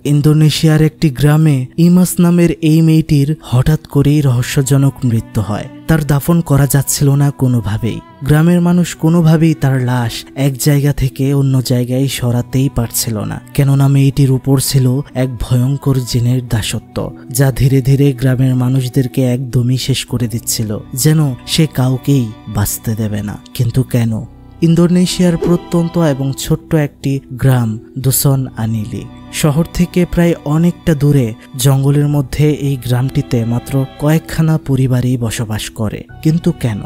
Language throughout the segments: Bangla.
ইন্দোনেশিয়ার একটি গ্রামে ইমাস নামের এই মেয়েটির হঠাৎ করেই রহস্যজনক মৃত্যু হয়। তার দাফন করা যাচ্ছিল না কোনোভাবেই। গ্রামের মানুষ কোনোভাবেই তার লাশ এক জায়গা থেকে অন্য জায়গায় সরাতেই পারছিল না, কেননা মেয়েটির উপর ছিল এক ভয়ঙ্কর জিনের দাসত্ব, যা ধীরে ধীরে গ্রামের মানুষদেরকে একদমই শেষ করে দিচ্ছিল, যেন সে কাউকেই বাঁচতে দেবে না। কিন্তু কেন? ইন্দোনেশিয়ার প্রত্যন্ত এবং ছোট্ট একটি গ্রাম দুসন আনিলি শহর থেকে প্রায় অনেকটা দূরে জঙ্গলের মধ্যে এই গ্রামটিতে মাত্র কয়েকখানা পরিবারই বসবাস করে। কিন্তু কেন?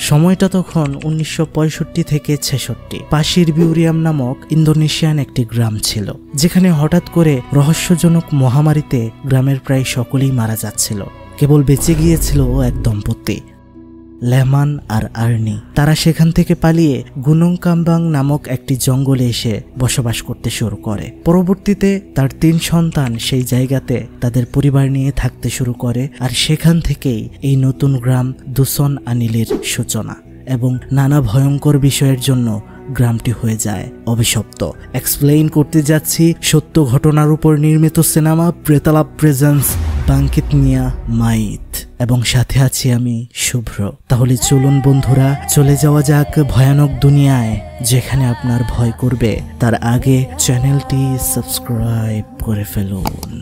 সময়টা তখন 1965 থেকে 66। পাশির বিউরিয়াম নামক ইন্দোনেশিয়ান একটি গ্রাম ছিল, যেখানে হঠাৎ করে রহস্যজনক মহামারীতে গ্রামের প্রায় সকলেই মারা যাচ্ছিল। কেবল বেঁচে গিয়েছিল এক দম্পতি, লেহমান আর আর্নি। তারা সেখান থেকে পালিয়ে গুনং কাম্বাং নামক একটি জঙ্গলে এসে বসবাস করতে শুরু করে। পরবর্তীতে তার 3 সন্তান সেই জায়গাতে তাদের পরিবার নিয়ে থাকতে শুরু করে, আর সেখান থেকেই এই নতুন গ্রাম দুসন আনিলির সূচনা। এবং নানা ভয়ঙ্কর বিষয়ের জন্য গ্রামটি হয়ে যায় অভিশপ্ত। এক্সপ্লেইন করতে যাচ্ছি সত্য ঘটনার উপর নির্মিত সিনেমা প্রেতালাপ প্রেজেন্স বাঙ্কিত নিয়া মাইথ, এবং সাথে আছি আমি শুভ্র। তাহলে চলুন বন্ধুরা, চলে যাওয়া যাক ভয়ানক দুনিয়ায়, যেখানে আপনার ভয় করবে তার আগে চ্যানেলটি সাবস্ক্রাইব করে ফেলুন।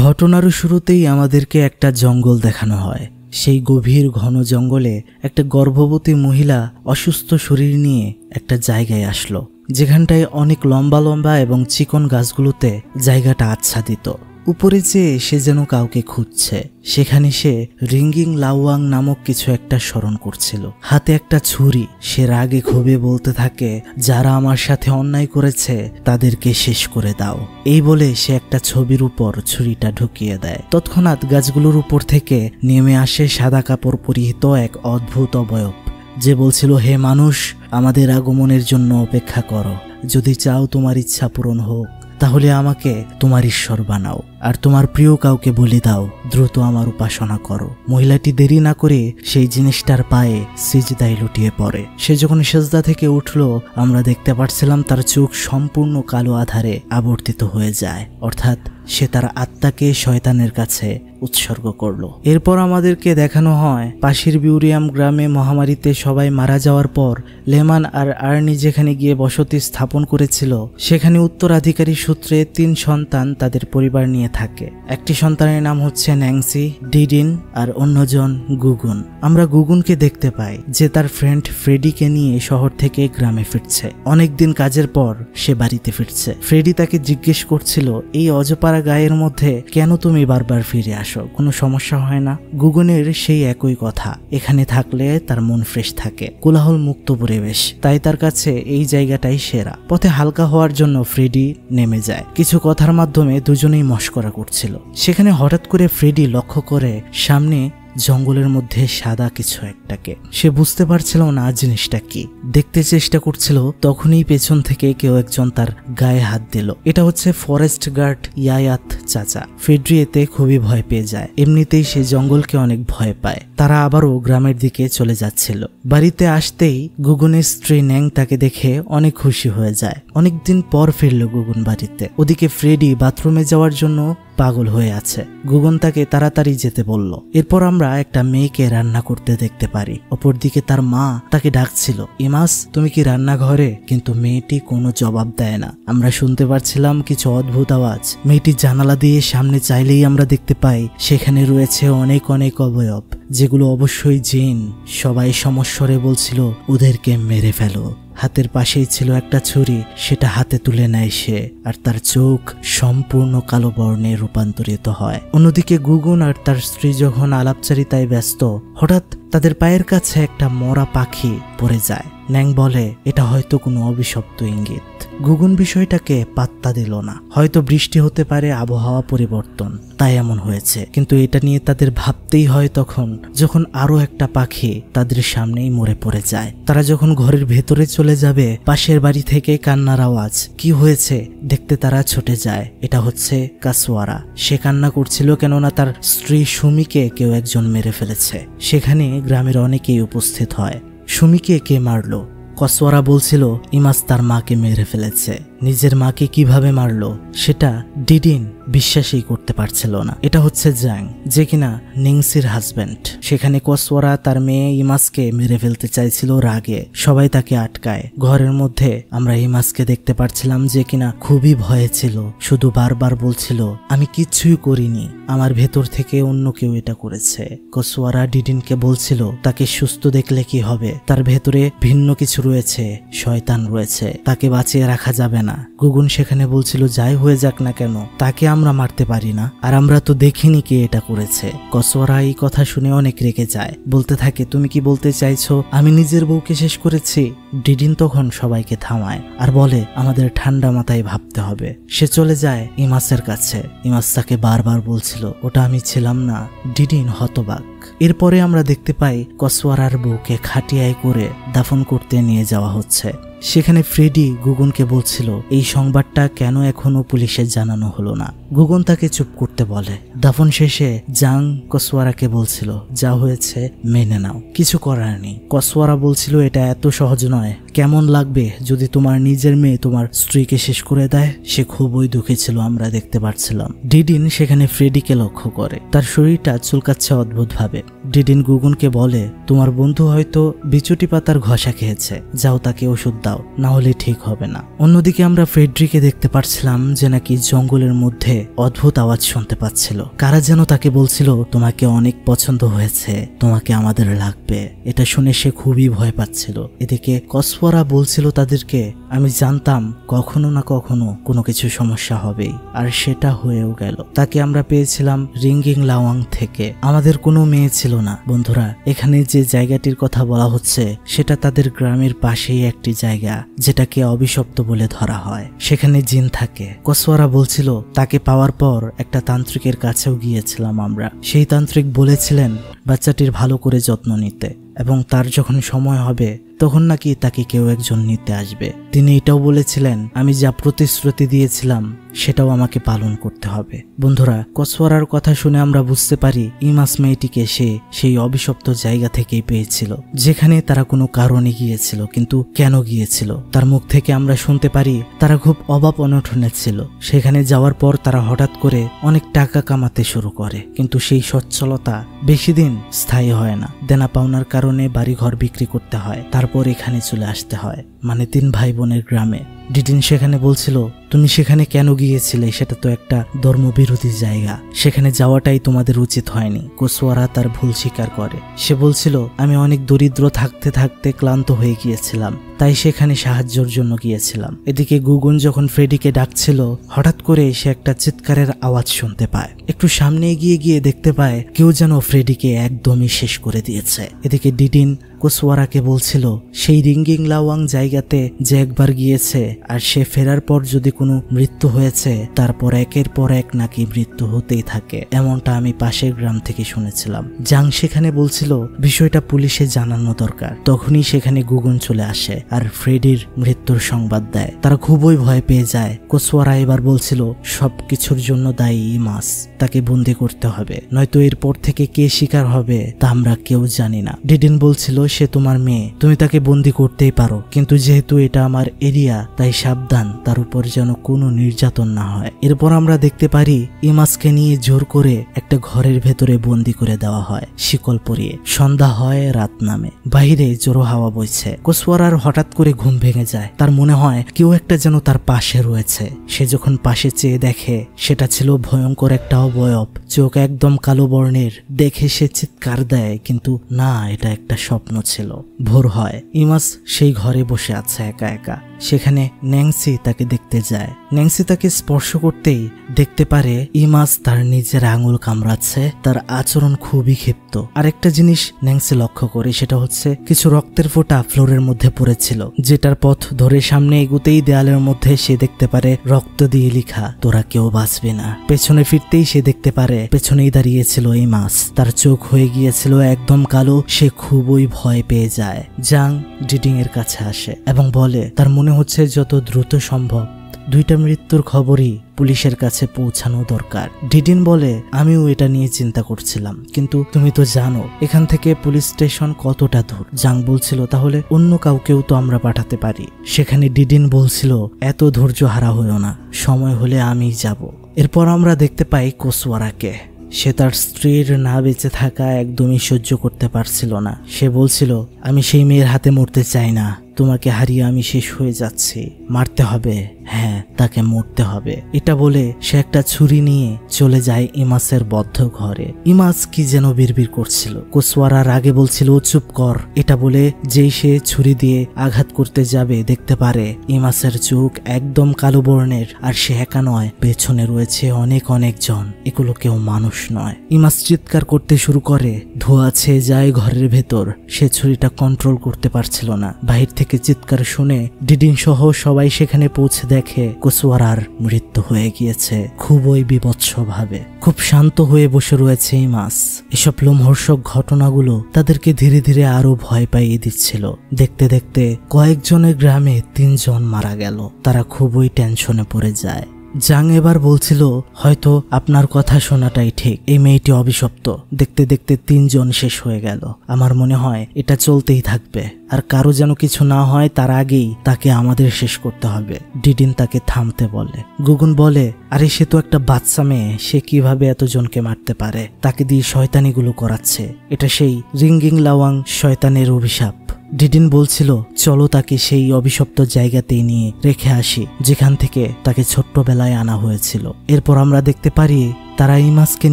ঘটনার শুরুতেই আমাদেরকে একটা জঙ্গল দেখানো হয়। সেই গভীর ঘন জঙ্গলে একটা গর্ভবতী মহিলা অসুস্থ শরীর নিয়ে একটা জায়গায় আসলো, যেখানটায় অনেক লম্বা লম্বা এবং চিকন গাছগুলোতে জায়গাটা আচ্ছাদিত। উপরে চেয়ে সে যেন কাউকে খুঁজছে। সেখানে সে রিঙ্গিং লাওয়াং নামক কিছু একটা স্মরণ করছিল, হাতে একটা ছুরি। সে রাগে ক্ষোভে বলতে থাকে, যারা আমার সাথে অন্যায় করেছে তাদেরকে শেষ করে দাও। এই বলে সে একটা ছবির উপর ছুরিটা ঢুকিয়ে দেয়। তৎক্ষণাৎ গাছগুলোর উপর থেকে নেমে আসে সাদা কাপড় পরিহিত এক অদ্ভুত অবয়ব, যে বলছিল, হে মানুষ, আমাদের আগমনের জন্য অপেক্ষা করো। যদি চাও তোমার ইচ্ছা পূরণ হোক, তাহলে আমাকে তোমার ঈশ্বর বানাও, আর তোমার প্রিয় কাউকে বলে দাও। দ্রুত আমার উপাসনা করো। মহিলাটি দেরি না করে সেই জিনিসটার পায়ে সিজদায় লুটিয়ে পড়ে। সে যখন সেজদা থেকে উঠল, আমরা দেখতে পাচ্ছিলাম তার চোখ সম্পূর্ণ কালো আধারে আবর্তিত হয়ে যায়, অর্থাৎ সে তার আত্মাকে শয়তানের কাছে উৎসর্গ করলো। এরপর আমাদেরকে দেখানো হয় পাশির বিউরিয়াম গ্রামে মহামারীতে সবাই মারা যাওয়ার পর লেমান আর আর্নি যেখানে গিয়ে বসতি স্থাপন করেছিল, সেখানে উত্তরাধিকারী সূত্রে 3 সন্তান তাদের পরিবার নিয়ে থাকে। একটি সন্তানের নাম হচ্ছে ন্যান্সি, ডিডিন, আর অন্যজন গুগুন। আমরা গুগুনকে দেখতে পাই যে তার ফ্রেন্ড ফ্রেডিকে নিয়ে শহর থেকে গ্রামে ফিরছে। অনেকদিন কাজের পর সে বাড়িতে ফিরছে। ফ্রেডি তাকে জিজ্ঞেস করছিল, এই অজপাড়া গায়ের মধ্যে কেন তুমি বারবার ফিরে আসো? কোনো সমস্যা হয় না? গুগুনের সেই একই কথা, এখানে থাকলে তার মন ফ্রেশ থাকে, কোলাহল মুক্ত পরিবেশ, তাই তার কাছে এই জায়গাটাই সেরা। পথে হালকা হওয়ার জন্য ফ্রেডি নেমে যায়। কিছু কথার মাধ্যমে দুজনেই মশকরা করছিল। সেখানে হঠাৎ করে ফ্রেডি লক্ষ্য করে সামনে জঙ্গলের মধ্যে সাদা কিছু একটাকে। সে বুঝতে পারছিল না জিনিসটা কি। দেখতে চেষ্টা করছিল, তখনই পেছন থেকে কেউ একজন তার গায়ে হাত দিল। এটা হচ্ছে ফরেস্ট গার্ড ইয়ায়াত চাচা। ফ্রেডি এতে খুবই ভয় পেয়ে যায়। এমনিতেই সে জঙ্গলকে অনেক ভয় পায়। তারা আবারও গ্রামের দিকে চলে যাচ্ছিল। বাড়িতে আসতেই গুগুনের স্ত্রী ন্যাং তাকে দেখে অনেক খুশি হয়ে যায়। অনেকদিন পর ফিরল গুগুন বাড়িতে। ওদিকে ফ্রেডি বাথরুমে যাওয়ার জন্য পাগল হয়ে আছে। গুগুন তাকে তাড়াতাড়ি যেতে বলল। এরপর আমরা একটা মেয়েকে রান্না করতে দেখতে পারি। অপরদিকে তার মা তাকে ডাকছিল, ইমাস, তুমি কি রান্নাঘরে? কিন্তু মেয়েটি কোনো জবাব দেয় না। আমরা শুনতে পাচ্ছিলাম কিছু অদ্ভুত আওয়াজ। মেয়েটি জানালা দিয়ে সামনে চাইলেই আমরা দেখতে পাই সেখানে রয়েছে অনেক অনেক অবয়ব, যেগুলো অবশ্যই জিন। সবাই সমস্বরে বলছিল, ওদেরকে মেরে ফেলো। হাতের পাশেই ছিল একটা ছুরি, সেটা হাতে তুলে নেয় সে, আর তার চোখ সম্পূর্ণ কালো বর্ণে রূপান্তরিত হয়। অন্যদিকে গুগুন আর তার স্ত্রী যখন আলাপচারিতায় ব্যস্ত, হঠাৎ তাদের পায়ের কাছে একটা মরা পাখি পড়ে যায়। ন্যাং বলে এটা হয়তো কোনো অভিশপ্ত ইঙ্গিত। গুগুন বিষয়টাকে পাত্তা দিল না। হয়তো বৃষ্টি হতে পারে, আবহাওয়া পরিবর্তন, তাই এমন হয়েছে। কিন্তু এটা নিয়ে তাদের ভাবতেই হয় তখন যখন আরো একটা পাখি তাদের সামনেই মরে পড়ে যায়। তারা যখন ঘরের ভেতরে চলে যাবে, পাশের বাড়ি থেকে কান্নার আওয়াজ। কি হয়েছে দেখতে তারা ছুটে যায়। এটা হচ্ছে কাসওয়ারা। সে কান্না করছিল কেননা তার স্ত্রী সুমিকে কেউ একজন মেরে ফেলেছে। সেখানে গ্রামের অনেকেই উপস্থিত হয়। সুমিকে কে মারলো? কসওয়ারা বলছিল ইমাস তার মাকে মেরে ফেলেছে। নিজের মাকে কিভাবে মারলো সেটা ডিডিন বিশ্বাসই করতে পারছিল না। এটা হচ্ছে জাং, যে কিনা নিংসির হাজব্যান্ড। সেখানে কসওয়ারা তার মেয়ে ইমাসকে মেরে ফেলতে চাইছিল রাগে। সবাই তাকে আটকায়। ঘরের মধ্যে আমরা ইমাসকে দেখতে পারছিলাম যে কিনা খুবই ভয়ে ছিল। শুধু বারবার বলছিল আমি কিচ্ছুই করিনি, আমার ভেতর থেকে অন্য কেউ এটা করেছে। কসওয়ারা ডিডিনকে বলছিল তাকে সুস্থ দেখলে কি হবে, তার ভেতরে ভিন্ন কিছু রয়েছে, শয়তান রয়েছে, তাকে বাঁচিয়ে রাখা যাবে না। গুগুন সেখানে বলছিল যাই হয়ে যাক না কেন তাকে আমরা মারতে পারি না, আর আমরা তো দেখিনি কে এটা করেছে। কসওয়ারা এই কথা শুনে অনেক রেগে যায়, বলতে থাকে তুমি কি বলতে চাইছো আমি নিজের বউকে শেষ করেছি? ডিডিন তখন সবাইকে থামায় আর বলে আমাদের ঠান্ডা মাথায় ভাবতে হবে। সে চলে যায় ইমাসের কাছে। ইমাস তাকে বারবার বলছিল ওটা আমি ছিলাম না। ডিডিন হতবাক। এরপরে আমরা দেখতে পাই কসওয়ারার বউকে খাটিয়ায় করে দাফন করতে নিয়ে যাওয়া হচ্ছে। সেখানে ফ্রেডি গুগুনকে বলছিল এই সংবাদটা কেন এখনো পুলিশে জানানো হলো না। গুগুন তাকে চুপ করতে বলে। দাফন শেষে জাং কসওয়ারাকে বলছিল যা হয়েছে মেনে নাও, কিছু করার নেই। কসওয়ারা বলছিল এটা এত সহজ নয়, কেমন লাগবে যদি তোমার নিজের মেয়ে তোমার স্ত্রীকে শেষ করে দেয়। সে খুবই দুঃখী ছিল, আমরা দেখতে পাচ্ছিলাম। ডিডিন সেখানে ফ্রেডিকে লক্ষ্য করে, তার শরীরটা চুলকাচ্ছে অদ্ভুত ভাবে। ডিডিন গুগুনকে বলে তোমার বন্ধু হয়তো বিচুটি পাতার ঘষা খেয়েছে, যাও তাকে ওষুধ দাও, না হলে ঠিক হবে না। অন্যদিকে আমরা ফ্রেডরিকে দেখতে পাচ্ছিলাম যে নাকি জঙ্গলের মধ্যে অদ্ভুত আওয়াজ শুনতে পাচ্ছিল। কারা যেন তাকে বলছিল তোমাকে অনেক পছন্দ হয়েছে, তোমাকে আমাদের লাগবে। এটা শুনে সে খুবই ভয় পাচ্ছিল। এদিকে কসওয়ারা বলছিল তাদেরকে আমি জানতাম কখনো না কখনো কোনো কিছু সমস্যা হবেই, আর সেটা হয়েও গেল। তাকে আমরা পেয়েছিলাম রিঙ্গিং লাওয়াং থেকে। আমাদের কোনো মেয়ে ছিল না। বন্ধুরা, এখানে যে জায়গাটির কথা বলা হচ্ছে সেটা তাদের গ্রামের পাশেই একটি জায়গা যেটাকে অভিশপ্ত বলে ধরা হয়। সেখানে জিন থাকে। কসওয়ারা বলছিল তাকে পাওয়ার পর একটা তান্ত্রিকের কাছেও গিয়েছিলাম আমরা। সেই তান্ত্রিক বলেছিলেন বাচ্চাটির ভালো করে যত্ন নিতে, এবং তার যখন সময় হবে তখন নাকি তাকে কেউ একজন নিতে আসবে। তিনি এটাও বলেছিলেন আমি যা প্রতিশ্রুতি দিয়েছিলাম সেটাও আমাকে পালন করতে হবে। বন্ধুরা, কসওয়ারার কথা শুনে আমরা বুঝতে পারি ইমাস মেয়েটিকে সে সেই অভিশপ্ত জায়গা থেকেই পেয়েছিল, যেখানে তারা কোনো কারণে গিয়েছিল। কিন্তু কেন গিয়েছিল তার মুখ থেকে আমরা শুনতে পারি তারা খুব অভাব অনটনে ছিল। সেখানে যাওয়ার পর তারা হঠাৎ করে অনেক টাকা কামাতে শুরু করে, কিন্তু সেই সচ্ছলতা বেশি দিন স্থায়ী হয় না। দেনা পাওনার কারণে বাড়ি ঘর বিক্রি করতে হয়, তারপর এখানে চলে আসতে হয়, মানে 3 ভাই বোনের গ্রামে। ডিডিন সেখানে বলছিল তুমি সেখানে কেন গিয়েছিলে, সেটা তো একটা ধর্মবিরোধী জায়গা, সেখানে যাওয়াটাই তোমাদের উচিত হয়নি। কসওয়ারা তার ভুল স্বীকার করে। সে বলছিল আমি অনেক দরিদ্র থাকতে থাকতে ক্লান্ত হয়ে গিয়েছিলাম, তাই সেখানে সাহায্যের জন্য গিয়েছিলাম। এদিকে গুগুন যখন ফ্রেডিকে ডাকছিল হঠাৎ করে সে একটা চিৎকারের আওয়াজ শুনতে পায়। একটু সামনে এগিয়ে গিয়ে দেখতে পায় কেউ যেন ফ্রেডিকে একদমই শেষ করে দিয়েছে। এদিকে ডিডিন কসওয়ারাকে বলছিল সেই রিঙ্গিং লাওয়াং জায়গাতে যে একবার গিয়েছে আর সে ফেরার পর যদি কোনো মৃত্যু হয়েছে তারপর একের পর এক নাকি মৃত্যু হতেই থাকে, এমনটা আমি পাশের গ্রাম থেকে শুনেছিলাম। জাং সেখানে বলছিল বিষয়টা পুলিশে জানানো দরকার। তখনই সেখানে গুগুন চলে আসে আর ফ্রেডির মৃত্যুর সংবাদ দেয়। তারা খুবই ভয় পেয়ে যায়। কসওয়ারা এবার বলছিল সবকিছুর জন্য দায়ী ইমাস, তাকে বন্দি করতে হবে, নয়তো এরপর থেকে কে শিকার হবে তা আমরা কেউ জানি না। ডিডিন বলছিল সে তোমার মেয়ে, তুমি তাকে বন্দি করতেই পারো, কিন্তু যেহেতু এটা আমার এরিয়া তাই সাবধান, তার উপর যেন কোনো নির্যাতন না হয়। এরপর আমরা দেখতে পারি ইমাসকে নিয়ে জোর করে একটা ঘরের ভেতরে বন্দি করে দেওয়া হয় শিকল পরিয়ে। সন্ধ্যা হয়, রাত নামে, বাহিরে জোরো হাওয়া বইছে। কসওয়ারার হঠাৎ করে ঘুম ভেঙে যায়। তার মনে হয় কেউ একটা যেন তার পাশে রয়েছে। সে যখন পাশে চেয়ে দেখে সেটা ছিল ভয়ঙ্কর একটা অবয়ব, চোখ একদম কালো বর্ণের। দেখে সে চিৎকার দেয়, কিন্তু না, এটা একটা স্বপ্ন ছিল। ভোর হয়, ইমাস সেই ঘরে বসে আছে একা একা। সেখানে ন্যান্সি তাকে দেখতে যায়। ন্যান্সি তাকে স্পর্শ করতেই দেখতে পারে ইমাস তার নিজের আঙুল কামড়াচ্ছে। তার আচরণ খুবই ক্ষিপ্ত। আরেকটা জিনিস ন্যান্সি লক্ষ্য করে, সেটা হচ্ছে কিছু রক্তের ফোঁটা ফ্লোরের মধ্যে পড়েছিল, যেটার পথ ধরে সামনে এগুতেই দেয়ালের মধ্যে সে দেখতে পারে রক্ত দিয়ে লেখা, তোরা কেউ বাঁচবে না। পেছনে ফিরতেই সে দেখতে পারে পেছনেই দাঁড়িয়েছিল ইমাস। তার চোখ হয়ে গিয়েছিল একদম কালো। সে খুবই ভয় পেয়ে যায়। জাং ডিডিং এর কাছে আসে এবং বলে তার মনে হচ্ছে যত দ্রুত সম্ভব দুইটা মৃত্যুর খবরই পুলিশের কাছে পৌঁছানো দরকার। ডিডিন বলে আমিও এটা নিয়ে চিন্তা করছিলাম, কিন্তু তুমি তো জানো এখান থেকে পুলিশ স্টেশন কতটা দূর। জাং বলছিল তাহলে অন্য কাউকেও তো আমরা পাঠাতে পারি। সেখানে ডিডিন বলছিল এত ধৈর্য হারা হইও না, সময় হলে আমিই যাব। এরপর আমরা দেখতে পাই কোসওয়ারাকে। সে তার স্ত্রীর না বেঁচে থাকা একদমই সহ্য করতে পারছিল না। সে বলছিল আমি সেই মেয়ের হাতে মরতে চাই না, তোমাকে হারিয়ে আমি শেষ হয়ে যাচ্ছি, মারতে হবে, হ্যাঁ তাকে মরতে হবে। এটা বলে সে একটা ছুরি নিয়ে চলে যায় ইমাসের বদ্ধ ঘরে। ইমাস কি যেন বিড়বিড় করছিল। কোসওয়ারার আগে বলছিল চুপ কর। এটা বলে যেই সে ছুরি দিয়ে আঘাত করতে যাবে দেখতে পারে ইমাসের চোখ একদম কালো বর্ণের, আর সে একা নয়, পেছনে রয়েছে অনেক অনেক জন। এগুলো কেউ মানুষ নয়। ইমাস চিৎকার করতে শুরু করে, ধোঁয়া ছেয়ে যায় ঘরের ভেতর। সে ছুরিটা কন্ট্রোল করতে পারছিল না। বাহির থেকে চিৎকার শুনে ডিডিন সহ সবাই সেখানে পৌঁছে দেখে কোসওয়ারার মৃত্যু হয়ে গিয়েছে খুবই বিভৎসভাবে। খুব শান্ত হয়ে বসে রয়েছে ইমাস। এসব লোমহর্ষক ঘটনাগুলো তাদেরকে ধীরে ধীরে আরো ভয় পাইয়ে দিচ্ছিল। দেখতে দেখতে কয়েকজনের গ্রামে 3 জন মারা গেল। তারা খুবই টেনশনে পড়ে যায়। জাং এবার বলছিল হয়তো আপনার কথা শোনাটাই ঠিক, এই মেয়েটি অভিশপ্ত। দেখতে দেখতে 3 জন শেষ হয়ে গেল। আমার মনে হয় এটা চলতেই থাকবে, আর কারো যেন কিছু না হয় তার আগেই তাকে আমাদের শেষ করতে হবে। ডিডিন তাকে থামতে বলে। গুগুন বলে আরে সে তো একটা বাচ্চা মেয়ে, সে কিভাবে এতজনকে মারতে পারে? তাকে দিয়ে শয়তানিগুলো করাচ্ছে। এটা সেই রিঙ্গিং লাওয়াং শয়তানের অভিশাপ। ডিডিন বলছিল চলো তাকে সেই অভিশপ্ত জায়গাতেই নিয়ে রেখে আসি যেখান থেকে তাকে ছোট্টবেলায় আনা হয়েছিল। এরপর আমরা দেখতে পারি তারা ইমাসকে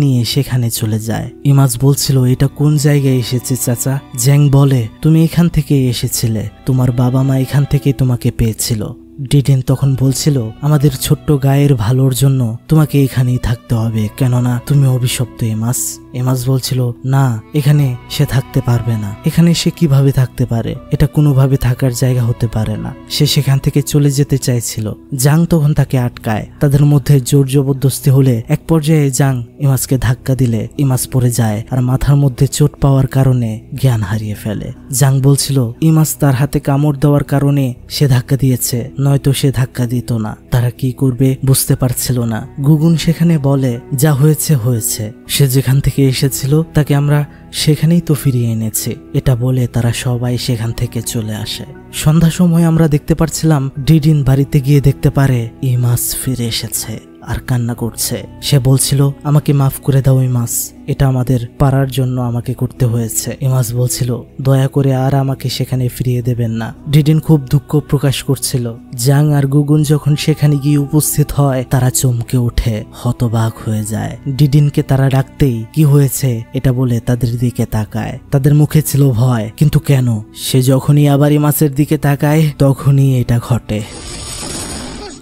নিয়ে সেখানে চলে যায়। ইমাস বলছিল এটা কোন জায়গায় এসেছে চাচা? জ্যাং বলে তুমি এখান থেকেই এসেছিলে, তোমার বাবা মা এখান থেকে তোমাকে পেয়েছিল। ডিডিন তখন বলছিল আমাদের ছোট্ট গায়ের ভালোর জন্য তোমাকে এখানেই থাকতে হবে, কেননা তুমি অভিশপ্ত ইমাস। ইমাস বলছিল না, এখানে সে থাকতে পারবে না। এখানে সে কিভাবে থাকতে পারে? এটা কোনোভাবে থাকার জায়গা হতে পারে না। সে সেখান থেকে চলে যেতে চাইছিল। জাং তখন তাকে আটকায়। তাদের মধ্যে জোর জবরদস্তি হলে এক পর্যায়ে জাং ইমাসকে ধাক্কা দিলে ইমাস পড়ে যায় আর মাথার মধ্যে চোট পাওয়ার কারণে জ্ঞান হারিয়ে ফেলে। জাং বলছিল ইমাস তার হাতে কামড় দেওয়ার কারণে সে ধাক্কা দিয়েছে, নয়তো সে ধাক্কা দিত না। তারা কি করবে বুঝতে পারছিল না। গুগুন সেখানে বলে যা হয়েছে হয়েছে, সে যেখান থেকে এসেছিল তাকে আমরা সেখানেই তো ফিরিয়ে এনেছি। এটা বলে তারা সবাই সেখান থেকে চলে আসে। সন্ধ্যা সময় আমরা দেখতে পাচ্ছিলাম ডিডিন বাড়িতে গিয়ে দেখতে পারে ইমাস ফিরে এসেছে আর কান্না করছে। সে বলছিল আমাকে মাফ করে দাও ইমাস, এটা আমাদের পারার জন্য আমাকে করতে হয়েছে। ইমাস বলছিল দয়া করে আর আমাকে সেখানে ফিরিয়ে দেবেন না। ডিডিন খুব দুঃখ প্রকাশ করছিল। জাং আর গুগুন যখন সেখানে গিয়ে উপস্থিত হয় তারা চমকে ওঠে, হতবাক হয়ে যায়। ডিডিনকে তারা ডাকতেই কি হয়েছে এটা বলে তাদের দিকে তাকায়। তাদের মুখে ছিল ভয়, কিন্তু কেন? সে যখনই আবার ইমাসের দিকে তাকায় তখনই এটা ঘটে।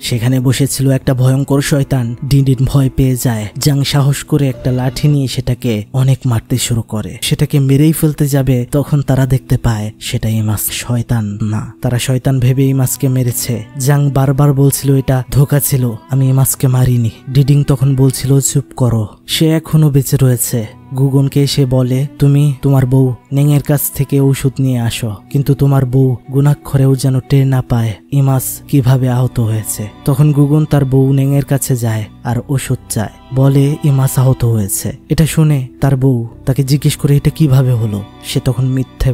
সেখানে বসেছিল একটা ভয়ঙ্কর শয়তান। ডিডিন ভয় পেয়ে যায়। জাং সাহস করে একটা লাঠি নিয়ে সেটাকে অনেক মারতে শুরু করে। সেটাকে মেরেই ফেলতে যাবে, তখন তারা দেখতে পায় সেটা ইমাস, শয়তান না। তারা শয়তান ভেবে ইমাসকে মেরেছে। জাং বারবার বলছিল এটা ধোঁকা ছিল, আমি ইমাসকে মারিনি। ডিডিং তখন বলছিল চুপ করো, সে এখনো বেঁচে রয়েছে। গুগনকে এসে বলে তুমি তোমার বউ নেংয়ের কাছ থেকে ঔষধ নিয়ে আসো, কিন্তু তোমার বউ গুণাক্ষরেও যেন টের না পায় ইমাস কিভাবে আহত হয়েছে। তখন গুগন তার বউ নেংয়ের কাছে যায় আর ওষুধ চায়, বলে ইমাস আহত হয়েছে। এটা শুনে তার বউ তাকে জিজ্ঞেস করে এটা কিভাবে হলো। সে তখন মিথ্যে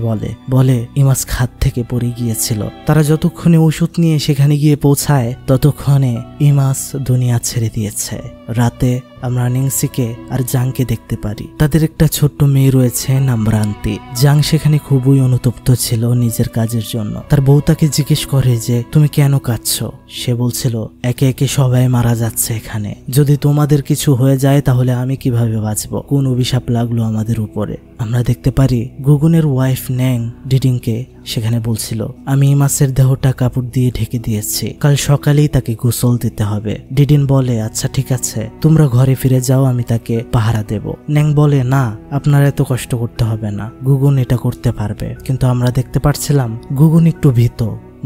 বলে ইমাস খাদ থেকে পড়ে গিয়েছিল। তারা যতক্ষণে ওষুধ নিয়ে সেখানে গিয়ে পৌঁছায় ততক্ষণে ইমাস দুনিয়া ছেড়ে দিয়েছে। রাতে আমরা নিংসিকে আর জাংকে দেখতে পারি। তাদের একটা ছোট্ট মেয়ে রয়েছে নাম রান্তি। জাং সেখানে খুবই অনুতপ্ত ছিল নিজের কাজের জন্য। তার বউ তাকে জিজ্ঞেস করে যে তুমি কেন কাঁদছো? সে বলছিল একে একে সবাই মারা যাচ্ছে এখানে, যদি তোমাদের কিছু হয়ে যায় তাহলে আমি কিভাবে বাঁচবো? কোন অভিশাপ লাগলো আমাদের উপরে? আমরা দেখতে পারি গুগুনের ওয়াইফ ন্যাং ডিডিংকে সেখানে বলছিল আমি ইমাসের দেহটা কাপড় দিয়ে ঢেকে দিয়েছি, কাল সকালেই তাকে গোসল দিতে হবে। ডিডিন বলে আচ্ছা ঠিক আছে, তোমরা ঘরে ফিরে যাও, আমি তাকে পাহারা দেব। ন্যাং বলে না, আপনার এত কষ্ট করতে হবে না, গুগুন এটা করতে পারবে। কিন্তু আমরা দেখতে পাচ্ছিলাম গুগুন একটু ভীত,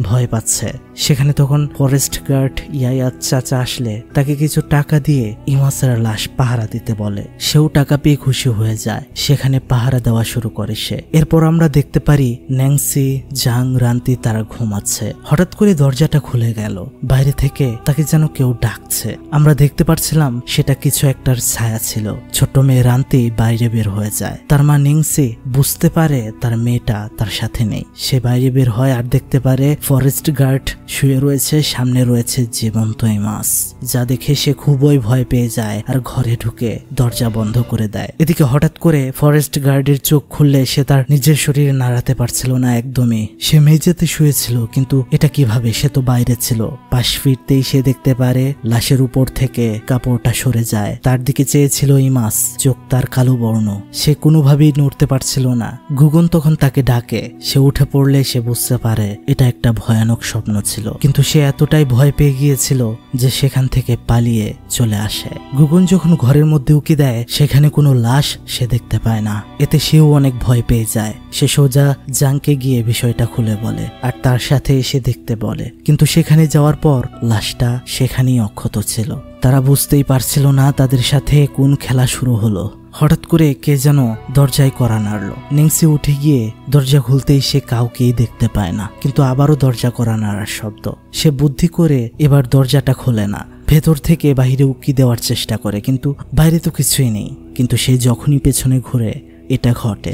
ভয় পাচ্ছে। সেখানে তখন ফরেস্ট গার্ড ইয়ায়াত চাচা আসলে তাকে কিছু টাকা দিয়ে ইমাসের লাশ পাহারা দিতে বলে। সেও টাকা পেয়ে খুশি হয়ে যায়, সেখানে পাহারা দেওয়া শুরু করে সে। এরপর আমরা দেখতে পারি ন্যাংসি, জাং, রান্তি তারা ঘুমাচ্ছে। হঠাৎ করে দরজাটা খুলে গেল, বাইরে থেকে তাকে যেন কেউ ডাকছে। আমরা দেখতে পাচ্ছিলাম সেটা কিছু একটার ছায়া ছিল। ছোট মেয়ে রান্তি বাইরে বের হয়ে যায়। তার মা ন্যাংসি বুঝতে পারে তার মেয়েটা তার সাথে নেই। সে বাইরে বের হয় আর দেখতে পারে ফরেস্ট গার্ড শুয়ে রয়েছে, সামনে রয়েছে জীবন্ত ইমাস। যা দেখে সে খুবই ভয় পেয়ে যায় আর ঘরে ঢুকে দরজা বন্ধ করে দেয়। এদিকে হঠাৎ করে ফরেস্ট গার্ডের চোখ খুললে সে তার নিজের শরীরে নাড়াতে পারছিল না একদমই। সে মেঝেতে শুয়েছিল, কিন্তু এটা কিভাবে? সে তো বাইরে ছিল। পাশ ফিরতেই সে দেখতে পারে লাশের উপর থেকে কাপড়টা সরে যায়। তার দিকে চেয়েছিল ইমাস, চোখ তার কালো বর্ণ। সে কোনোভাবেই নড়তে পারছিল না। গুগন তখন তাকে ডাকে। সে উঠে পড়লে সে বুঝতে পারে এটা একটা ভয়ানক স্বপ্ন ছিল, কিন্তু সে এতটাই ভয় পেয়ে গিয়েছিল যে সেখান থেকে পালিয়ে চলে আসে। গুগন যখন ঘরের মধ্যে উকি দেয় সেখানে কোনো লাশ সে দেখতে পায় না। এতে সেও অনেক ভয় পেয়ে যায়। সে সোজা জাংকে গিয়ে বিষয়টা খুলে বলে আর তার সাথে এসে দেখতে বলে, কিন্তু সেখানে যাওয়ার পর লাশটা সেখানেই অক্ষত ছিল। তারা বুঝতেই পারছিল না তাদের সাথে কোন খেলা শুরু হলো। হঠাৎ করে কে যেন দরজায় কড়া নাড়ল। নিংসি উঠে গিয়ে দরজা খুলতেই সে কাউকেই দেখতে পায় না, কিন্তু আবারও দরজা কড়া নাড়ার শব্দ। সে বুদ্ধি করে এবার দরজাটা খোলে না, ভেতর থেকে বাহিরে উকি দেওয়ার চেষ্টা করে, কিন্তু বাইরে তো কিছুই নেই। কিন্তু সে যখনই পেছনে ঘুরে এটা ঘটে।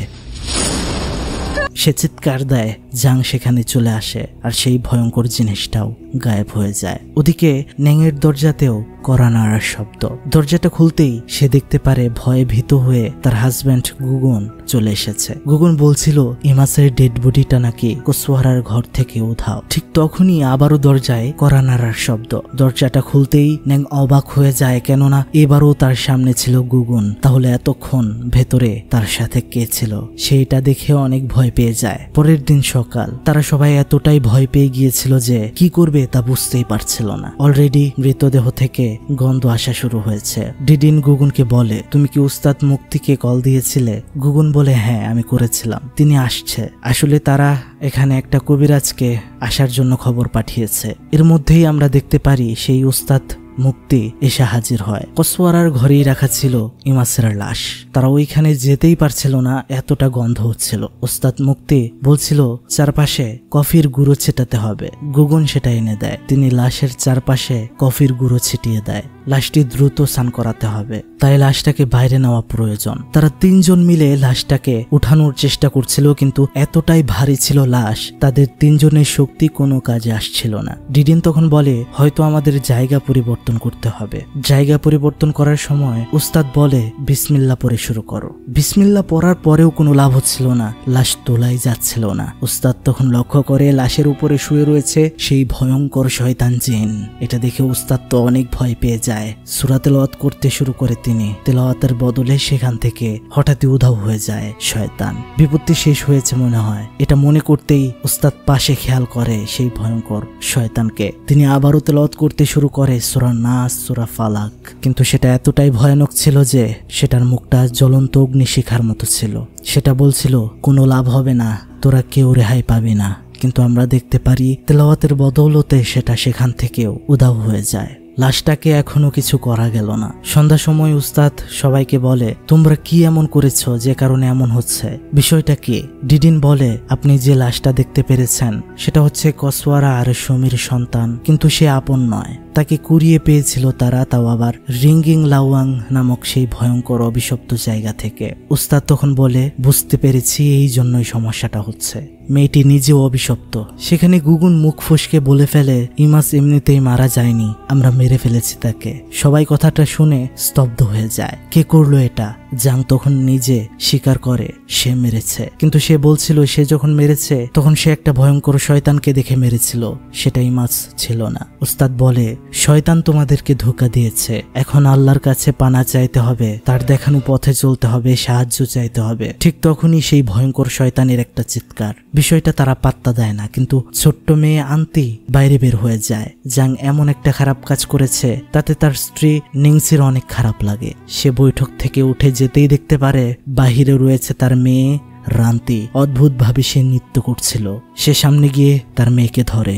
সে চিৎকার দেয়, জাং সেখানে চলে আসে আর সেই ভয়ঙ্কর জিনিসটাও গায়েব হয়ে যায়। ওদিকে ন্যাংয়ের দরজাতেও কড়া নাড়ার শব্দ। দরজাটা খুলতেই সে দেখতে পারে ভয়ে ভীত হয়ে তার হাজব্যান্ড গুগন চলে এসেছে। গুগন বলছিল ইমাসের ডেড বডিটা নাকি কোসওয়ারার ঘর থেকে উধাও। ঠিক তখনই আবারও দরজায় কড়া নাড়ার শব্দ। দরজাটা খুলতেই ন্যাং অবাক হয়ে যায়, কেননা এবারও তার সামনে ছিল গুগন। তাহলে এতক্ষণ ভেতরে তার সাথে কে ছিল? সেইটা দেখে অনেক ভয় পেয়ে যায়। পরের দিন সকাল, তারা সবাই এতটাই ভয় পেয়ে গিয়েছিল যে কি করবে তা বুঝতেই পারছিল না। অলরেডি মৃতদেহ থেকে গন্ধ আসা শুরু হয়েছে। ডিডিন গুগনকে বলে তুমি কি উস্তাদ মুক্তিকে কল দিয়েছিলে? গুগন বলে হ্যাঁ আমি করেছিলাম, তিনি আসছে। আসলে তারা এখানে একটা কবিরাজকে আসার জন্য খবর পাঠিয়েছে। এর মধ্যেই আমরা দেখতে পারি সেই উস্তাদ মুক্তি এসে হাজির হয়। কোসওয়ারার ঘরেই রাখা ছিল ইমাসের লাশ। তারা ওইখানে যেতেই পারছিল না, এতটা গন্ধ হচ্ছিল। ওস্তাদ মুক্তি বলছিল চারপাশে কফির গুঁড়ো ছিটাতে হবে। গুগন সেটা এনে দেয়। তিনি লাশের চারপাশে কফির গুঁড়ো ছিটিয়ে দেয়। লাশটি দ্রুত স্নান করাতে হবে, তাই লাশটাকে বাইরে নেওয়া প্রয়োজন। তারা তিনজন মিলে লাশটাকে উঠানোর চেষ্টা করছিল, কিন্তু এতটাই ভারী ছিল লাশ, তাদের তিনজনের শক্তি কোনো কাজে আসছিল না। ডিডিন তখন বলে হয়তো আমাদের জায়গা পরিবর্তন করতে হবে। জায়গা পরিবর্তন করার সময় উস্তাদ বলে বিসমিল্লাহ পড়ে শুরু করো। বিসমিল্লাহ পড়ার পরেও কোনো লাভ হচ্ছিল না, লাশ তোলাই যাচ্ছিল না। উস্তাদ তখন লক্ষ্য করে লাশের উপরে শুয়ে রয়েছে সেই ভয়ঙ্কর শয়তান জিন। এটা দেখে উস্তাদ তো অনেক ভয় পেয়ে যায়। সূরা তেলাওয়াত করতে শুরু করে তিনি। তেলাওয়াতের বদলে সেখান থেকে হঠাৎই উধাও হয়ে যায় শয়তান। বিপত্তি শেষ হয়েছে মনে হয়। এটা মনে করতেই উস্তাদ পাশে খেয়াল করে সেই ভয়ঙ্কর শয়তানকে। তিনি আবারও তেলাওয়াত করতে শুরু করে সূরা নাস, সূরা ফালাক। কিন্তু সেটা এতটাই ভয়ানক ছিল যে সেটার মুখটা জ্বলন্ত অগ্নিশিখার মতো ছিল। সেটা বলছিল কোনো লাভ হবে না, তোরা কেউ রেহাই পাবি না। কিন্তু আমরা দেখতে পারি তেলাওয়াতের বদৌলতে সেটা সেখান থেকেও উধাও হয়ে যায়। লাশটাকে এখনো কিছু করা গেল না। সন্ধ্যার সময় উস্তাদ সবাইকে বলে তোমরা কি এমন করেছো যে কারণে এমন হচ্ছে, বিষয়টা কি? ডিডিন বলে আপনি যে লাশটা দেখতে পেরেছেন সেটা হচ্ছে কোসওয়ারা আর সমীর সন্তান, কিন্তু সে আপন নয়। তাকে কুড়িয়ে পেয়েছিল তারা, তাও আবার রিঙ্গিং লাওয়াং নামক সেই ভয়ঙ্কর অভিশপ্ত জায়গা থেকে। উস্তাদ তখন বলে বুঝতে পেরেছি, এই জন্যই সমস্যাটা হচ্ছে। মেয়েটি নিজেও অভিশপ্ত। সেখানে গুগুন মুখ ফসকে বলে ফেলে ইমাস এমনিতেই মারা যায়নি, আমরা মেরে ফেলেছি তাকে। সবাই কথাটা শুনে স্তব্ধ হয়ে যায়। কে করলো এটা? জাং তখন নিজে স্বীকার করে সে মেরেছে, কিন্তু সে বলছিল সে যখন মেরেছে তখন সে একটা ভয়ঙ্কর শয়তানকে দেখে মেরেছিল, সেটা ইমাস ছিল না। উস্তাদ বলে, শয়তান তোমাদেরকে ধোঁকা দিয়েছে, এখন আল্লাহর কাছে পানা চাইতে হবে, তার দেখানো পথে চলতে হবে, সাহায্য চাইতে হবে। ঠিক তখনই সেই ভয়ঙ্কর শয়তানের একটা চিৎকার। বিষয়টা তারা পাত্তা দেয় না, কিন্তু ছোট্ট মেয়ে আন্তি বাইরে বের হয়ে যায়। জাং এমন একটা খারাপ কাজ করেছে তাতে তার স্ত্রী নিংসির অনেক খারাপ লাগে। সে বৈঠক থেকে উঠে যেতেই দেখতে পারে বাহিরে রয়েছে তার মেয়ে রান্তি। অদ্ভুতভাবে সে নৃত্য করছিল। সে সামনে গিয়ে তার মেয়েকে ধরে।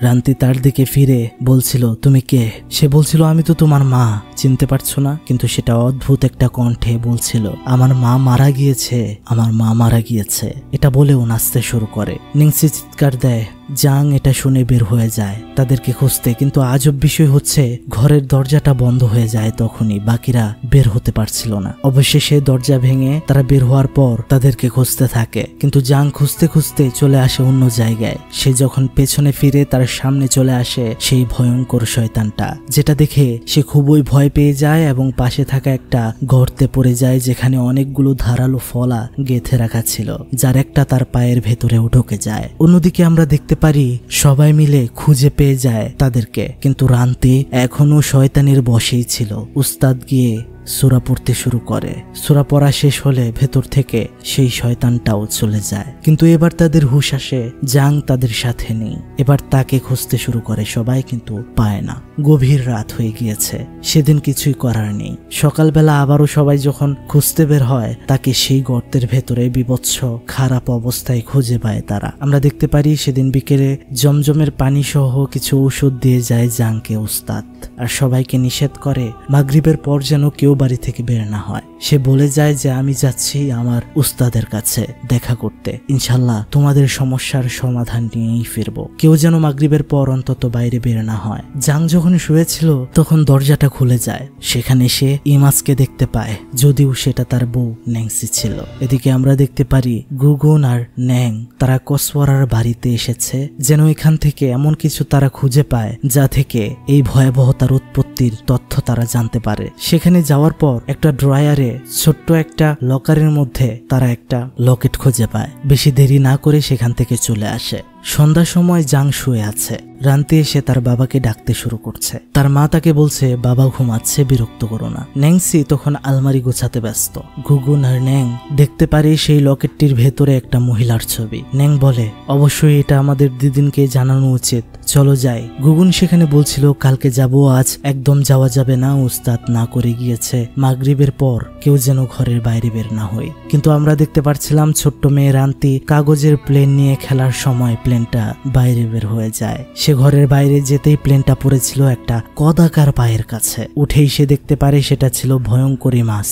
রান্তি তার দিকে ফিরে বলছিল, তুমি কে? সে বলছিল, আমি তো তোমার মা, চিনতে পারছো না? কিন্তু সেটা অদ্ভুত একটা কণ্ঠে বলছিল, আমার মা মারা গিয়েছে, আমার মা মারা গিয়েছে। এটা বলেও নাচতে শুরু করে। নিংসি চিৎকার দেয়। জাং এটা শুনে বের হয়ে যায় তাদেরকে খুঁজতে, কিন্তু আজব বিষয় হচ্ছে ঘরের দরজাটা বন্ধ হয়ে যায় তখনই। বাকিরা বের হতে পারছিল না। অবশেষে দরজা ভেঙে তারা বের হওয়ার পর তাদেরকে খুঁজতে থাকে, কিন্তু জাং খুঁজতে খুঁজতে চলে আসে অন্য জায়গায়। সে যখন পেছনে ফিরে তার সামনে চলে আসে সেই ভয়ঙ্কর শয়তানটা, যেটা দেখে সে খুবই ভয় পেয়ে যায় এবং পাশে থাকা একটা গর্তে পড়ে যায় যেখানে অনেকগুলো ধারালো ফলা গেঁথে রাখা ছিল, যার একটা তার পায়ের ভেতরেও ঢুকে যায়। অন্যদিকে আমরা দেখতে পারি সবাই মিলে খুঁজে পেয়ে যায় তাদেরকে, কিন্তু রান্তি এখনো শয়তানের বশেই ছিল। উস্তাদ গিয়ে সূরা পড়তে শুরু করে। সূরা পড়া শেষ হলে ভেতর থেকে সেই শয়তানটাও চলে যায়, কিন্তু এবার তাদের হুঁশ আসে জাং তাদের সাথে নেই। এবার তাকে খুঁজতে শুরু করে সবাই, কিন্তু পায় না। গভীর রাত হয়ে গিয়েছে, সেদিন কিছুই করার নেই। সকালবেলা আবারও সবাই যখন খুঁজতে বের হয় তাকে সেই গর্তের ভেতরে বিভৎস খারাপ অবস্থায় খুঁজে পায় তারা। আমরা দেখতে পারি সেদিন বিকেলে জমজমের পানি সহ কিছু ঔষধ দিয়ে যায় জাংকে উস্তাদ, আর সবাইকে নিষেধ করে মাগরিবের পর যেন কেউ বাড়ি থেকে বের না হয়। সে বলে যায় যে আমি যাচ্ছি আমার উস্তাদের কাছে দেখা করতে, ইনশাল্লাহ তোমাদের সমস্যার সমাধান নিয়েই ফিরবো। কেউ যেন মাগরিবের পর অন্তত বাইরে বের না হয়। জাং যখন শুয়েছিল তখন দরজাটা খুলে যায়। সেখানে সে ইমাসকে দেখতে পায়, যদিও সেটা তার বউ ন্যাংসি ছিল। এদিকে আমরা দেখতে পারি গুগুন আর ন্যাং তারা কসওয়ারার বাড়িতে এসেছে, যেন এখান থেকে এমন কিছু তারা খুঁজে পায় যা থেকে এই ভয়াবহতার উৎপত্তির তথ্য তারা জানতে পারে। সেখানে যাওয়ার পর একটা ড্রয়ারে ছোট্ট একটা লকারের মধ্যে তারা একটা লকেট খুঁজে পায়। বেশি দেরি না করে সেখান থেকে চলে আসে। সন্ধ্যার সময় জাং শুয়ে আছে। রান্তি এসে তার বাবাকে ডাকতে শুরু করছে। তার মা তাকে বলছে বাবা ঘুমাচ্ছে, বিরক্ত করো না। ন্যাংসি তখন আলমারি গোছাতে ব্যস্ত। গুগুন আর ন্যাং দেখতে পারে সেই লকেটটির ভেতরে একটা মহিলার ছবি। ন্যাং বলে, অবশ্যই এটা আমাদের দিদিনকে জানানো উচিত, চলো যাই। গুগুন সেখানে বলছিল কালকে যাব, আজ একদম যাওয়া যাবে না, উস্তাদ না করে গিয়েছে মাগরিবের পর কেউ যেন ঘরের বাইরে বের না হয়। কিন্তু আমরা দেখতে পাচ্ছিলাম ছোট্ট মেয়ে রান্তি কাগজের প্লেন নিয়ে খেলার সময় প্লেনটা বাইরে বের হয়ে যায়। সে ঘরের বাইরে যেতেই প্লেনটা পড়েছিল একটা কদাকার পায়ের কাছে। উঠেই সে দেখতে পারে সেটা ছিল ভয়ঙ্কর ইমাস।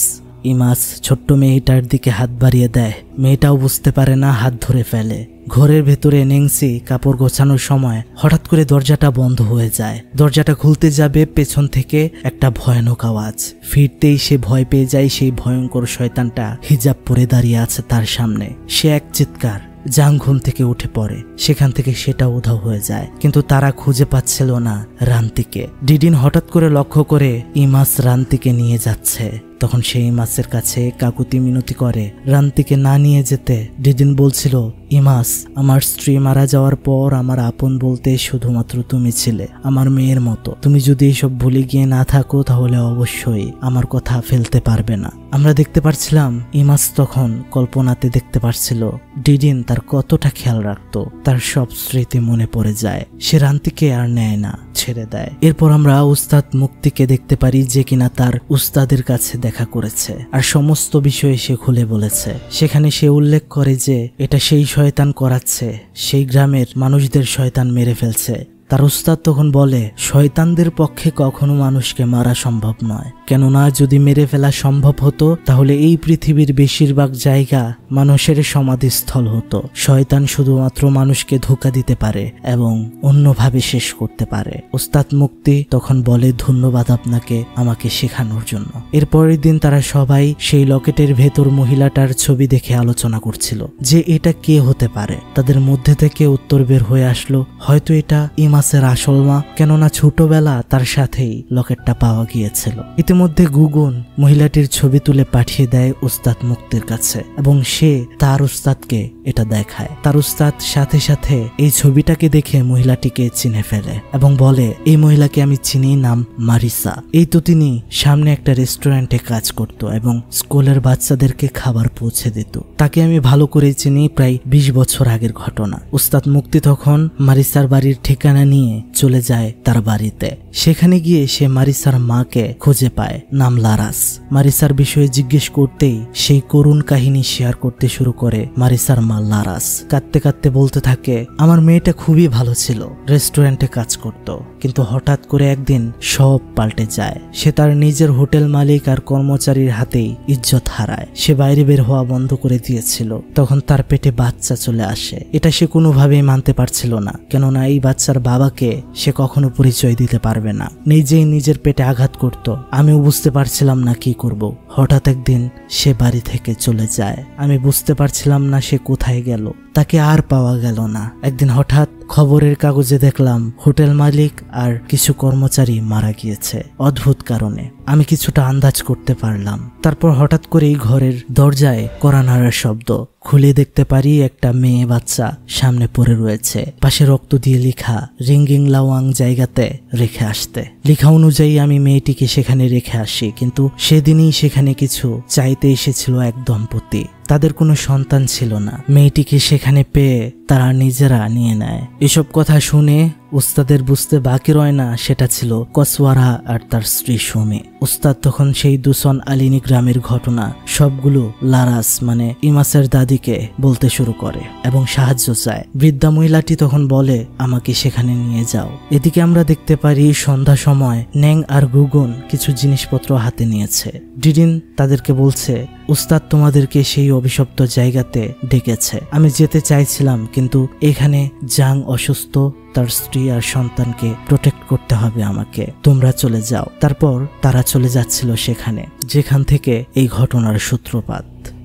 ইমাস ছোট্ট মেয়েটার দিকে হাত বাড়িয়ে দেয়। মেয়েটাও বুঝতে পারে না, হাত ধরে ফেলে। ঘরের ভেতরে নেংসি কাপড় গোছানোর সময় হঠাৎ করে দরজাটা বন্ধ হয়ে যায়। দরজাটা খুলতে যাবে, পেছন থেকে একটা ভয়ানক আওয়াজ। ফিরতেই সে ভয় পেয়ে যায়। সেই ভয়ঙ্কর শয়তানটা হিজাব পরে দাঁড়িয়ে আছে তার সামনে। সে এক চিৎকার, জাং ঘুম থেকে উঠে পড়ে। সেখান থেকে সেটা উধাও হয়ে যায়, কিন্তু তারা খুঁজে পাচ্ছিল না রান্তিকে। ডিডিন হঠাৎ করে লক্ষ্য করে ইমাস রান্তিকে নিয়ে যাচ্ছে। তখন সেই ইমাসের কাছে কাকুতি মিনতি করে রান্তিকে না নিয়ে যেতে। ডিডিন বলছিল, ইমাস, আমার স্ত্রী মারা যাওয়ার পর আমার আপন বলতে শুধুমাত্র তুমি ছিলে, আমার মেয়ের মতো। তুমি যদি এসব ভুলে গিয়ে না থাকো তাহলে অবশ্যই আমার কথা ফেলতে পারবে না। আমরা দেখতে পাচ্ছিলাম ইমাস তখন কল্পনাতে দেখতে পাচ্ছিল ডিডিন তার কতটা খেয়াল রাখতো। তার সব স্মৃতি মনে পড়ে যায়। সে রান্তিকে আর নেয় না, ছেড়ে দেয়। এরপর আমরা উস্তাদ মুক্তিকে দেখতে পারি, যে কিনা তার উস্তাদের কাছে দেখা করেছে আর সমস্ত বিষয়ে সে খুলে বলেছে। সেখানে সে উল্লেখ করে যে এটা সেই শয়তান করাচ্ছে, সেই গ্রামের মানুষদের শয়তান মেরে ফেলছে। তার উস্তাদ তখন বলে, শয়তানদের পক্ষে কখনো মানুষকে মারা সম্ভব নয়, কেননা যদি মেরে ফেলা সম্ভব হতো তাহলে এই পৃথিবীর বেশিরভাগ জায়গা মানুষের সমাধিস্থল হতো। শয়তান শুধুমাত্র মানুষকে ধোঁকা দিতে পারে এবং অন্যভাবে শেষ করতে পারে। উস্তাদ মুক্তি তখন বলে, ধন্যবাদ আপনাকে আমাকে শেখানোর জন্য। এরপরের দিন তারা সবাই সেই লকেটের ভেতর মহিলাটার ছবি দেখে আলোচনা করছিল যে এটা কে হতে পারে। তাদের মধ্যে থেকে উত্তর বের হয়ে আসলো, হয়তো এটা ইমাসের আসল মা, কেননা ছোটবেলা তার সাথেই লকেটটা পাওয়া গিয়েছিল। ইতিমধ্যে গুগুন মহিলাটির ছবি তুলে পাঠিয়ে দেয় উস্তাদ মুক্তির কাছে এবং সে তার উস্তাদকে এটা দেখায়। তার উস্তাদ সাথে সাথে এই ছবিটাকে দেখে মহিলাটিকে চিনে ফেলে এবং বলে, এই মহিলাকে আমি চিনি, নাম মারিসা। এই তো তিনি সামনে একটা রেস্টুরেন্টে কাজ করত এবং স্কুলের বাচ্চাদেরকে খাবার পৌঁছে দিত। তাকে আমি ভালো করে চিনি, প্রায় 20 বছর আগের ঘটনা। উস্তাদ মুক্তি তখন মারিসার বাড়ির ঠিকানা নিয়ে চলে যায় তার বাড়িতে। সেখানে গিয়ে সে মারিসার মাকে খুঁজে পায়, নাম লারাস। মারিসার বিষয়ে জিজ্ঞেস করতেই সেই করুণ কাহিনী শেয়ার করতে শুরু করে মারিসার মা লারাস। কাঁদতে কাঁদতে বলতে থাকে, আমার মেয়েটা খুবই ভালো ছিল, রেস্টুরেন্টে কাজ করত, কিন্তু হঠাৎ করে একদিন সব পাল্টে যায়। সে তার নিজের হোটেল মালিক আর কর্মচারীর হাতেই ইজ্জত হারায়। সে বাইরে বের হওয়া বন্ধ করে দিয়েছিল। তখন তার পেটে বাচ্চা চলে আসে। এটা সে কোনোভাবেই মানতে পারছিল না, কেননা এই বাচ্চার বাবাকে সে কখনো পরিচয় দিতে পারবে না। নিজেই নিজের পেটে আঘাত করত। আমিও বুঝতে পারছিলাম না কি করব। হঠাৎ একদিন সে বাড়ি থেকে চলে যায়। আমি বুঝতে পারছিলাম না সে কোথায় গেল। তাকে আর পাওয়া গেল না। একদিন হঠাৎ খবরের কাগজে দেখলাম হোটেল মালিক আর কিছু কর্মচারী মারা গিয়েছে অদ্ভুত কারণে। আমি কিছুটা আন্দাজ করতে পারলাম। তারপর হঠাৎ করেই ঘরের দরজায় কড়া নাড়ার শব্দ। খুলে দেখতে পারি একটা মেয়ে বাচ্চা সামনে পড়ে রয়েছে। পাশে রক্ত দিয়ে লেখা, রিঙ্গিং লাওয়াং জায়গাতে রেখে আসতে। লেখা অনুযায়ী আমি মেয়েটিকে সেখানে রেখে আসি, কিন্তু সেদিনই সেখানে কিছু চাইতে এসেছিল এক দম্পতি। তাদের কোনো সন্তান ছিল না। মেয়েটিকে সেখানে পেয়ে তারা নিজেরা নিয়ে নেয়। এসব কথা শুনে উস্তাদের বুঝতে বাকি রয় না সেটা ছিল কসওয়ারা আর তার স্ত্রী সুমি। উস্তাদ তখন সেই দুসন আলিনী গ্রামের ঘটনা সবগুলো লারাস মানে ইমাসের দাদিকে বলতে শুরু করে এবং সাহায্য চায়। বৃদ্ধা মহিলাটি তখন বলে, আমাকে সেখানে নিয়ে যাও। এদিকে আমরা দেখতে পারি সন্ধ্যা সময় ন্যাং আর গুগুন কিছু জিনিসপত্র হাতে নিয়েছে। ডিডিন তাদেরকে বলছে, উস্তাদ তোমাদেরকে সেই অভিশপ্ত জায়গাতে ডেকেছে। আমি যেতে চাইছিলাম, কিন্তু এখানে জাং অসুস্থ, তার স্ত্রী আর সন্তানকে প্রোটেক্ট করতে হবে আমাকে, তোমরা চলে যাও। তারপর তারা চলে যাচ্ছিল সেখানে, যেখান থেকে এই ঘটনার সূত্রপাত।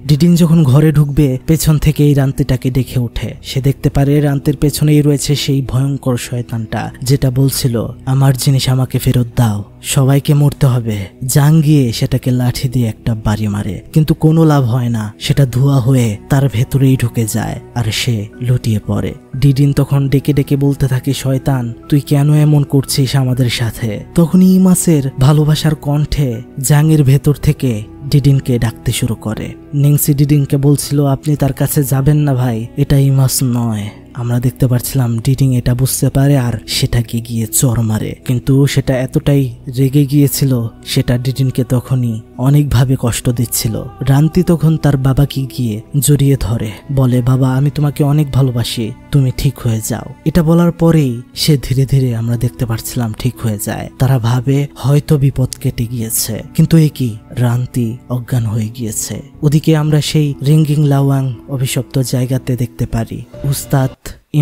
ডিডিন যখন ঘরে ঢুকবে, পেছন থেকে এই রান্তিটাকে দেখে ওঠে। সে দেখতে পারে রান্তির পেছনেই রয়েছে সেই ভয়ঙ্কর শয়তানটা, যেটা বলছিল, আমার জিনিস আমাকে ফেরত দাও, সবাইকে মরতে হবে। জাং গিয়ে সেটাকে লাঠি দিয়ে একটা বাড়ি মারে, কিন্তু কোনো লাভ হয় না। সেটা ধোঁয়া হয়ে তার ভেতরেই ঢুকে যায় আর সে লুটিয়ে পড়ে। ডিডিন তখন ডেকে ডেকে বলতে থাকে, শয়তান তুই কেন এমন করছিস আমাদের সাথে? তখনই ইমাসের ভালোবাসার কণ্ঠে জাংয়ের ভেতর থেকে ডিডিনকে ডাকতে শুরু করে। নিংসি ডিডিনকে বলছিল, আপনি তার কাছে যাবেন না ভাই, এটা ইমাস নয়। আমরা দেখতে পাচ্ছিলাম ডিডিং এটা বুঝতে পারে আর সেটাকে গিয়ে চর মারে, কিন্তু সেটা এতটাই রেগে গিয়েছিল সেটা ডিডিনকে তখনই অনেকভাবে কষ্ট দিচ্ছিল। রান্তি তখন তার বাবাকে গিয়ে জড়িয়ে ধরে, বলে, বাবা আমি তোমাকে অনেক ভালোবাসি, তুমি ঠিক হয়ে যাও। এটা বলার পরেই সে ধীরে ধীরে আমরা দেখতে পাচ্ছিলাম ঠিক হয়ে যায়। তারা ভাবে হয়তো বিপদ কেটে গিয়েছে, কিন্তু এ কি, রান্তি অজ্ঞান হয়ে গিয়েছে। ওদিকে আমরা সেই রিঙ্গিং লাওয়াং অভিশপ্ত জায়গাতে দেখতে পারি উস্তাদ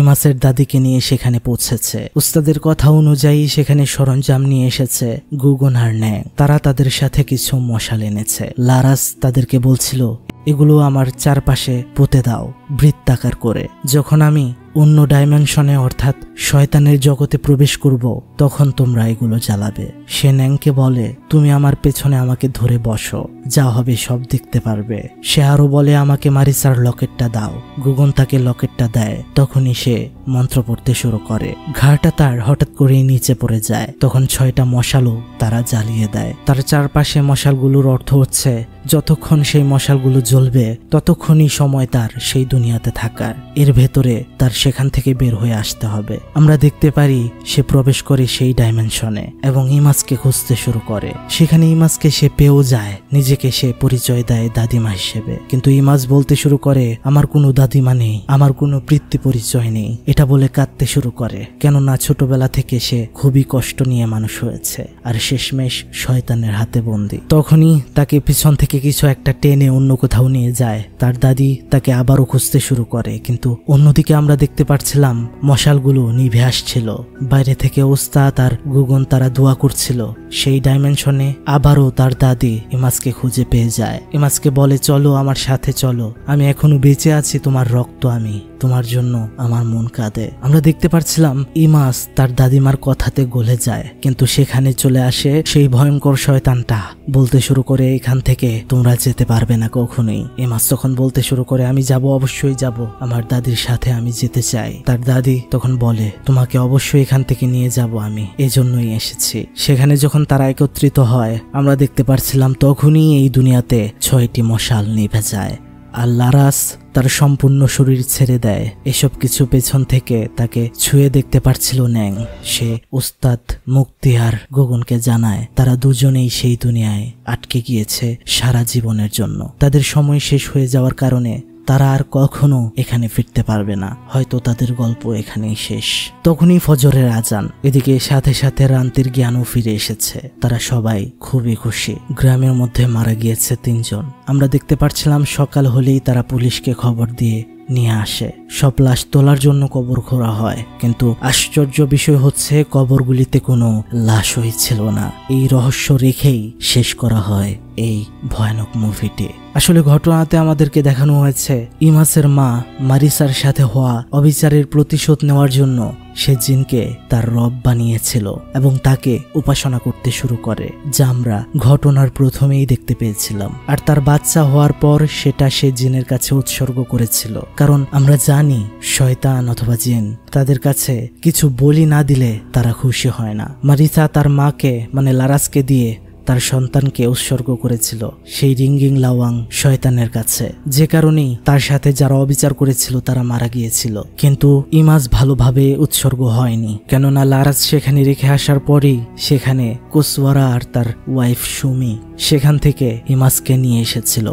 ইমাসের দাদিকে নিয়ে সেখানে পৌঁছেছে। উস্তাদের কথা অনুযায়ী সেখানে সরঞ্জাম নিয়ে এসেছে গুগুন আর ন্যাং। তারা তাদের সাথে কিছু মশাল এনেছে। লারাস তাদেরকে বলছিল, এগুলো আমার চারপাশে পুঁতে দাও বৃত্তাকার করে। যখন আমি অন্য ডাইমেনশনে অর্থাৎ শয়তানের জগতে প্রবেশ করব, তখন তোমরা এগুলো জ্বালাবে। সে ন্যাংকে বলে, তুমি আমার পেছনে আমাকে ধরে বসো, যা হবে সব দেখতে পারবে। সে আরো বলে, আমাকে মারিসার লকেটটা দাও। গুগন তাকে লকেটটা দেয়। তখনই সে মন্ত্র পড়তে শুরু করে। ঘাড়টা তার হঠাৎ করেই নিচে পড়ে যায়। তখন 6টা মশালও তারা জ্বালিয়ে দেয়। তার চারপাশে মশালগুলোর অর্থ হচ্ছে যতক্ষণ সেই মশালগুলো জ্বলবে ততক্ষণই সময় তার সেই দুনিয়াতে থাকার, এর ভেতরে তার সেখান থেকে বের হয়ে আসতে হবে। আমরা দেখতে পারি সে প্রবেশ করে সেই ডাইমেনশনে এবং ইমাজকে খুঁজতে শুরু করে। সেখানে ইমাজকে সে পেয়েও যায়, নিজেকে সে পরিচয় দেয় দাদিমা হিসেবে। কিন্তু ইমাজ বলতে শুরু করে, আমার কোনো দাদিমা নেই, আমার কোনো পিতৃ পরিচয় নেই। এটা বলে কাঁদতে শুরু করে, কেননা ছোটবেলা থেকে সে খুবই কষ্ট নিয়ে মানুষ হয়েছে আর শেষমেশ শয়তানের হাতে বন্দী। তখনই তাকে পিছন থেকে কিছু একটা টেনে অন্য কোথাও নিয়ে যায়। তার দাদি তাকে আবারও খুঁজতে শুরু করে, কিন্তু অন্যদিকে আমরা দেখতে পাচ্ছিলাম মশালগুলো নিভে আসছিল। বাইরে থেকে ওস্তাদ আর গুগন তারা দোয়া করছিল। সেই ডাইমেনশনে আবারও তার দাদি ইমাজকে খুঁজে পেয়ে যায়। ইমাজকে বলে, চলো আমার সাথে চলো, আমি এখনো বেঁচে আছি, তোমার রক্ত আমি, তোমার জন্য আমার মন কাঁদে। আমরা দেখতে পাচ্ছিলাম ইমাজ তার দাদিমার কথাতে গলে যায়, কিন্তু সেখানে চলে আসে সেই ভয়ঙ্কর শয়তানটা। বলতে শুরু করে, এখান থেকে তোমরা যেতে পারবে না কখনোই। ইমাজ তখন বলতে শুরু করে, আমি যাব, অবশ্যই যাব, আমার দাদির সাথে আমি যেতে চাই। তার দাদি তখন বলে, তোমাকে অবশ্যই এখান থেকে নিয়ে যাব আমি, এজন্যই এসেছি। সেখানে যখন তারা একত্রিত হয়, আমরা দেখতে পাচ্ছিলাম তখনই এই দুনিয়াতে 6টি মশাল নিভে যায় আর লারাস তার সম্পূর্ণ শরীর ছেড়ে দেয়। এসব কিছু পেছন থেকে তাকে ছুঁয়ে দেখতে পারছিল ন্যাং। সে উস্তাদ, মুক্তি আর গগনকে জানায় তারা দুজনেই সেই দুনিয়ায় আটকে গিয়েছে সারা জীবনের জন্য। তাদের সময় শেষ হয়ে যাওয়ার কারণে তারা আর কখনো এখানে ফিরতে পারবে না, হয়তো তাদের গল্প এখানেই শেষ। তখনই ফজরের আজান। এদিকে সাথে সাথে রান্তির জ্ঞানও ফিরে এসেছে। তারা সবাই খুবই খুশি। গ্রামের মধ্যে মারা গিয়েছে 3 জন। আমরা দেখতে পাচ্ছিলাম সকাল হলেই তারা পুলিশকে খবর দিয়ে নিয়ে আসে। সব লাশ তোলার জন্য কবর খোঁড়া হয়, কিন্তু আশ্চর্য বিষয় হচ্ছে কবরগুলিতে কোনো লাশই ছিল না। এই রহস্য রেখেই শেষ করা হয় এই ভয়ানক মুভিটি। আসলে ঘটনাতে আমাদেরকে দেখানো হয়েছে ইমাসের মা মারিসার সাথে হওয়া অবিচারের প্রতিশোধ নেওয়ার জন্য সে জিনকে তার রব বানিয়েছিল এবং তাকে উপাসনা করতে শুরু করে, যা আমরা ঘটনার প্রথমেই দেখতে পেয়েছিলাম। আর তার বাচ্চা হওয়ার পর সেটা সে জিনের কাছে উৎসর্গ করেছিল, কারণ আমরা জানি শয়তান অথবা জিন তাদের কাছে কিছু বলি না দিলে তারা খুশি হয় না। মারিসা তার মাকে মানে লারাসকে দিয়ে তার সন্তানকে উৎসর্গ করেছিল সেই রিঙ্গিং লাওয়াং শয়তানের কাছে, যে কারণেই তার সাথে যারা অবিচার করেছিল তারা মারা গিয়েছিল। কিন্তু ইমাজ ভালোভাবে উৎসর্গ হয়নি, কেননা লারাস সেখানে রেখে আসার পরেই সেখানে কুসওয়ারা আর তার ওয়াইফ সুমি সেখান থেকে ইমাজকে নিয়ে এসেছিল।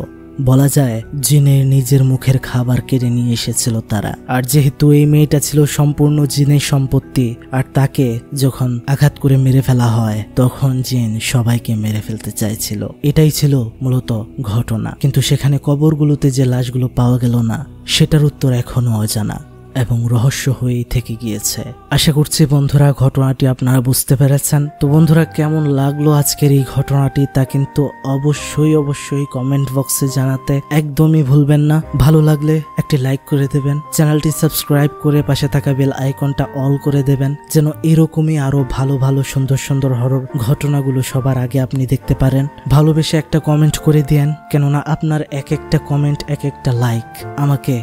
বলা যায় জিনের নিজের মুখের খাবার কেড়ে নিয়ে এসেছিল তারা। আর যেহেতু এই মেয়েটা ছিল সম্পূর্ণ জিনের সম্পত্তি, আর তাকে যখন আঘাত করে মেরে ফেলা হয় তখন জিন সবাইকে মেরে ফেলতে চাইছিল। এটাই ছিল মূলত ঘটনা। কিন্তু সেখানে কবরগুলোতে যে লাশগুলো পাওয়া গেল না, সেটার উত্তর এখনো অজানা এবং রহস্য হয়েই থেকে গিয়েছে। আশা করছি বন্ধুরা ঘটনাটি আপনারা বুঝতে পেরেছেন। তো বন্ধুরা, কেমন লাগলো আজকের এই ঘটনাটি তা কিন্তু অবশ্যই কমেন্ট বক্সে জানাতে একদমই ভুলবেন না। ভালো লাগলে একটি লাইক করে দেবেন, চ্যানেলটি সাবস্ক্রাইব করে পাশে থাকা বেল আইকনটা অল করে দেবেন, যেন এরকমই আরো ভালো সুন্দর হরর ঘটনাগুলো সবার আগে আপনি দেখতে পারেন। ভালোবেসে একটা কমেন্ট করে দিয়েন, কেননা আপনার এক একটা কমেন্ট, এক একটা লাইক আমাকে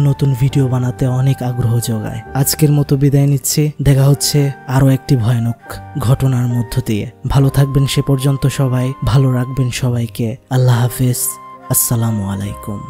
নতুন ভিডিও বানাতে অনেক আগ্রহ যোগায়। আজকের মতো বিদায় নিচ্ছি, দেখা হচ্ছে আরো একটি ভয়ানক ঘটনার মধ্য দিয়ে। ভালো থাকবেন সে পর্যন্ত সবাই, ভালো রাখবেন সবাইকে। আল্লাহ হাফেজ, আসসালামু আলাইকুম।